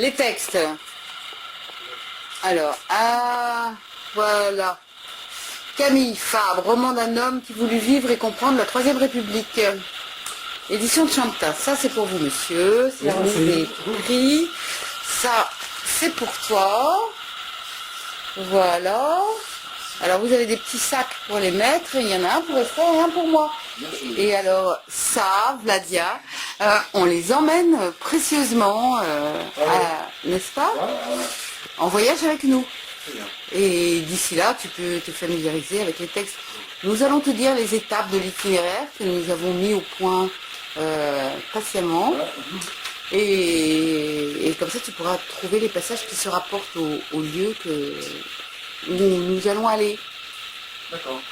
Les textes. Alors, voilà. Camille Fabre, roman d'un homme qui voulut vivre et comprendre la Troisième République. Édition de Chanta. Ça, c'est pour vous, monsieur. C'est la remise des prix. Ça, c'est pour toi. Voilà. Alors, vous avez des petits sacs pour les mettre. Il y en a un pour Esther et un pour moi. Et alors, ça, Vladia, on les emmène précieusement, n'est-ce pas, en voyage avec nous. Et d'ici là, tu peux te familiariser avec les textes. Nous allons te dire les étapes de l'itinéraire que nous avons mis au point patiemment. Et comme ça, tu pourras trouver les passages qui se rapportent au lieu où nous allons aller. D'accord.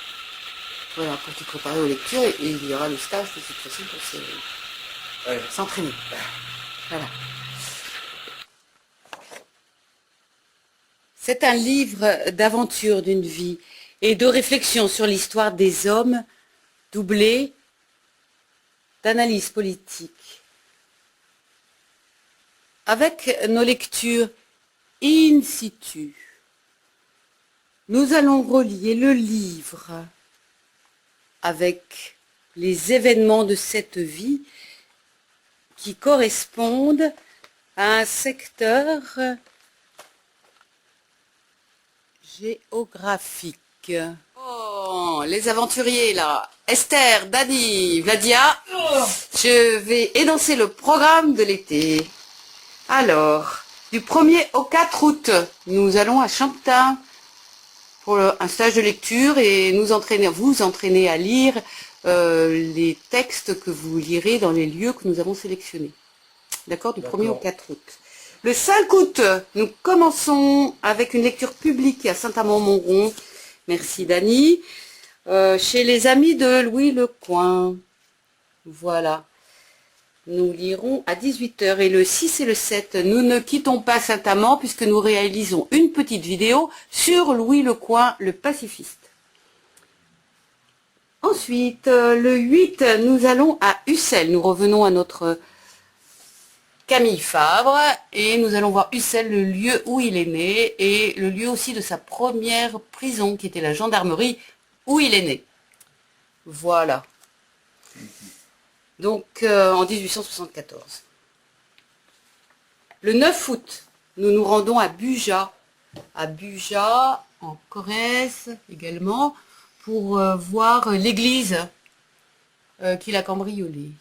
Voilà, pour te préparer aux lectures. Et il y aura le stage de toute façon pour s'entraîner. Voilà. C'est un livre d'aventure d'une vie et de réflexion sur l'histoire des hommes, doublé d'analyse politique. Avec nos lectures in situ, nous allons relier le livre avec les événements de cette vie qui correspondent à un secteur géographique. Oh, les aventuriers là. Esther, Dani, Vladia, je vais énoncer le programme de l'été. Alors, du 1er au 4 août, nous allons à Champtain pour un stage de lecture et vous entraîner à lire les textes que vous lirez dans les lieux que nous avons sélectionnés. D'accord, du 1er au 4 août. Le 5 août, nous commençons avec une lecture publique à Saint-Amand-Montrond. Merci Dani. Chez les amis de Louis Lecoing. Voilà. Nous lirons à 18 h. Et le 6 et le 7, nous ne quittons pas Saint-Amand puisque nous réalisons une petite vidéo sur Louis Lecoing, le pacifiste. Ensuite, le 8, nous allons à Ussel. Nous revenons à notre Camille Fabre et nous allons voir Ussel, le lieu où il est né et le lieu aussi de sa première prison qui était la gendarmerie où il est né. Voilà. Donc en 1874. Le 9 août, nous nous rendons à Buja, en Corrèze également, pour voir l'église qu'il a cambriolée.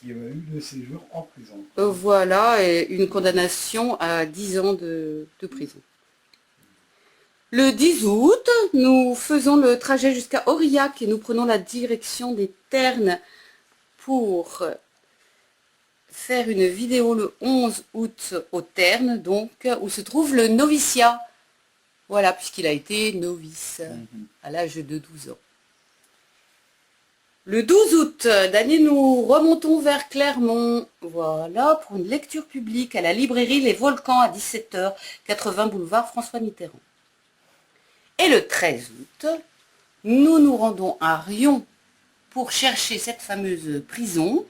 Il y a eu le séjour en prison. Voilà, et une condamnation à 10 ans de prison. Le 10 août, nous faisons le trajet jusqu'à Aurillac et nous prenons la direction des Ternes pour faire une vidéo le 11 août aux Ternes, donc, où se trouve le noviciat. Voilà, puisqu'il a été novice à l'âge de 12 ans. Le 12 août, d'année, nous remontons vers Clermont, voilà, pour une lecture publique à la librairie Les Volcans à 17 h, 80 boulevard François Mitterrand. Et le 13 août, nous nous rendons à Riom pour chercher cette fameuse prison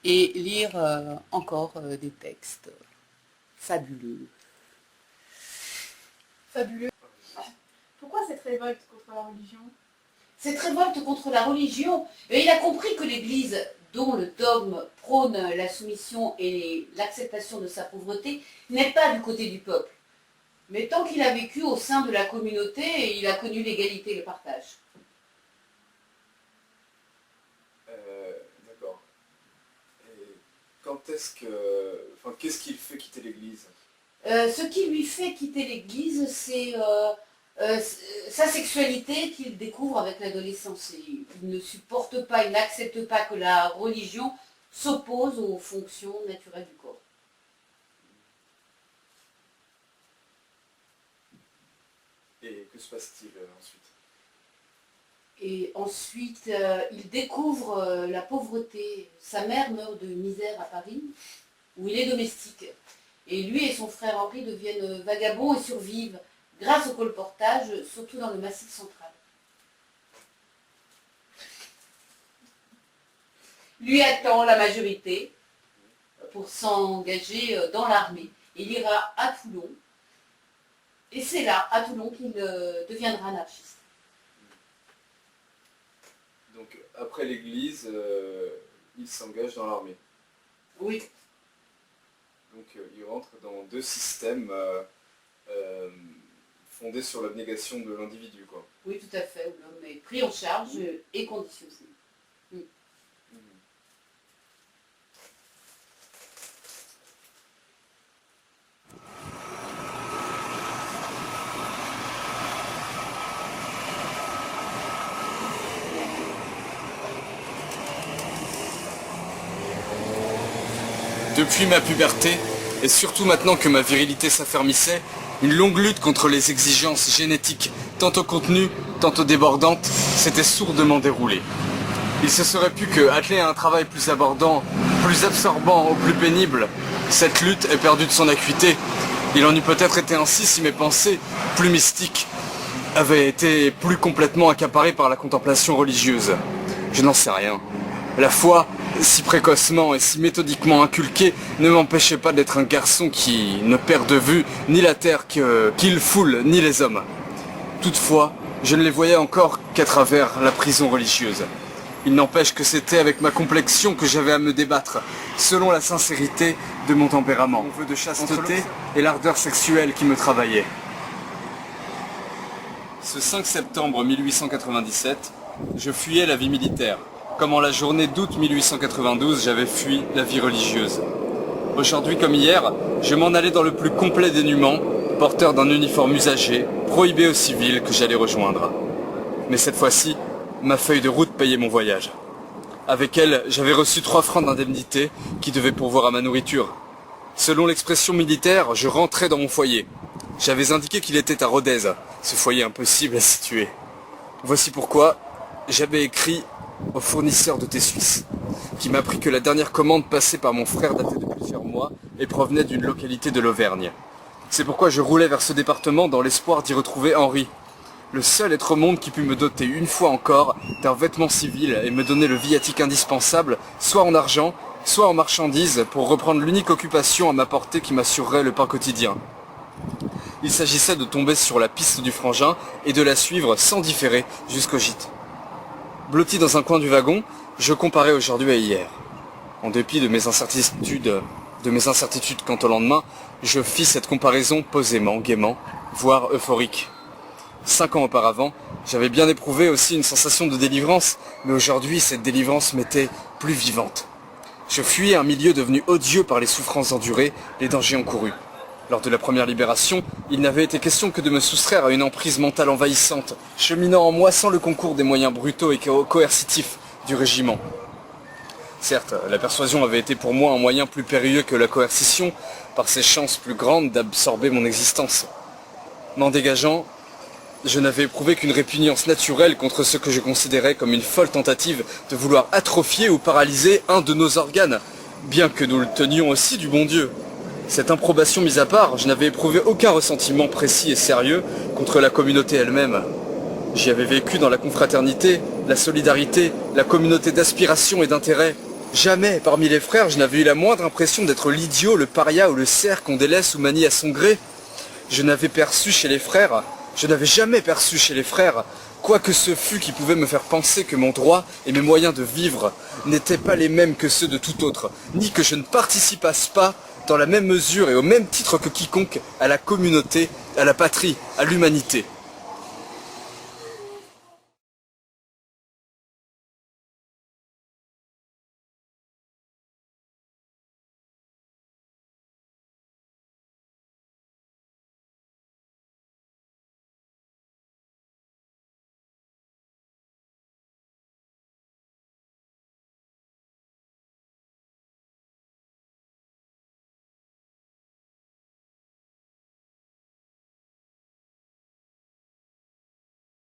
et lire encore des textes fabuleux. Fabuleux. Pourquoi cette révolte contre la religion? Cette révolte contre la religion, il a compris que l'Église, dont le dogme prône la soumission et l'acceptation de sa pauvreté, n'est pas du côté du peuple. Mais tant qu'il a vécu au sein de la communauté, il a connu l'égalité et le partage. D'accord. Et quand est-ce que... Enfin, qu'est-ce qui le fait quitter l'église? Ce qui lui fait quitter l'église, c'est sa sexualité qu'il découvre avec l'adolescence. Il ne supporte pas, il n'accepte pas que la religion s'oppose aux fonctions naturelles du corps. Et que se passe-t-il ensuite? Et ensuite, il découvre la pauvreté. Sa mère meurt de misère à Paris, où il est domestique. Et lui et son frère Henri deviennent vagabonds et survivent grâce au colportage, surtout dans le Massif central. Lui attend la majorité, pour s'engager dans l'armée. Il ira à Toulon, et c'est là, à Toulon, qu'il deviendra anarchiste. Donc après l'église, il s'engage dans l'armée. Oui. Donc il rentre dans deux systèmes fondés sur l'abnégation de l'individu, quoi. Oui, tout à fait, où l'homme est pris en charge et conditionné. Depuis ma puberté, et surtout maintenant que ma virilité s'affermissait, une longue lutte contre les exigences génétiques, tantôt contenues, tantôt débordantes, s'était sourdement déroulée. Il se serait pu que, attelé à un travail plus abordant, plus absorbant ou plus pénible, cette lutte ait perdu de son acuité. Il en eût peut-être été ainsi si mes pensées, plus mystiques, avaient été plus complètement accaparées par la contemplation religieuse. Je n'en sais rien. La foi, si précocement et si méthodiquement inculquée, ne m'empêchait pas d'être un garçon qui ne perd de vue ni la terre qu'il foule, ni les hommes. Toutefois, je ne les voyais encore qu'à travers la prison religieuse. Il n'empêche que c'était avec ma complexion que j'avais à me débattre, selon la sincérité de mon tempérament, mon vœu de chasteté et l'ardeur sexuelle qui me travaillait. Ce 5 septembre 1897, je fuyais la vie militaire. Comme en la journée d'août 1892, j'avais fui la vie religieuse. Aujourd'hui comme hier, je m'en allais dans le plus complet dénuement, porteur d'un uniforme usagé, prohibé aux civils que j'allais rejoindre. Mais cette fois-ci, ma feuille de route payait mon voyage. Avec elle, j'avais reçu 3 francs d'indemnité qui devaient pourvoir à ma nourriture. Selon l'expression militaire, je rentrais dans mon foyer. J'avais indiqué qu'il était à Rodez, ce foyer impossible à situer. Voici pourquoi j'avais écrit au fournisseur de thé suisse, qui m'a appris que la dernière commande passée par mon frère datait de plusieurs mois et provenait d'une localité de l'Auvergne. C'est pourquoi je roulais vers ce département dans l'espoir d'y retrouver Henri, le seul être au monde qui put me doter une fois encore d'un vêtement civil et me donner le viatique indispensable, soit en argent, soit en marchandises, pour reprendre l'unique occupation à ma portée qui m'assurerait le pain quotidien. Il s'agissait de tomber sur la piste du frangin et de la suivre sans différer jusqu'au gîte. Blotti dans un coin du wagon, je comparais aujourd'hui à hier. En dépit de mes incertitudes quant au lendemain, je fis cette comparaison posément, gaiement, voire euphorique. 5 ans auparavant, j'avais bien éprouvé aussi une sensation de délivrance, mais aujourd'hui cette délivrance m'était plus vivante. Je fuyais un milieu devenu odieux par les souffrances endurées, les dangers encourus. Lors de la première libération, il n'avait été question que de me soustraire à une emprise mentale envahissante, cheminant en moi sans le concours des moyens brutaux et coercitifs du régiment. Certes, la persuasion avait été pour moi un moyen plus périlleux que la coercition, par ses chances plus grandes d'absorber mon existence. M'en dégageant, je n'avais éprouvé qu'une répugnance naturelle contre ce que je considérais comme une folle tentative de vouloir atrophier ou paralyser un de nos organes, bien que nous le tenions aussi du bon Dieu. Cette improbation mise à part, je n'avais éprouvé aucun ressentiment précis et sérieux contre la communauté elle-même. J'y avais vécu dans la confraternité, la solidarité, la communauté d'aspiration et d'intérêt. Jamais, parmi les frères, je n'avais eu la moindre impression d'être l'idiot, le paria ou le cerf qu'on délaisse ou manie à son gré. Je n'avais jamais perçu chez les frères, quoi que ce fût qui pouvait me faire penser que mon droit et mes moyens de vivre n'étaient pas les mêmes que ceux de tout autre, ni que je ne participasse pas dans la même mesure et au même titre que quiconque à la communauté, à la patrie, à l'humanité.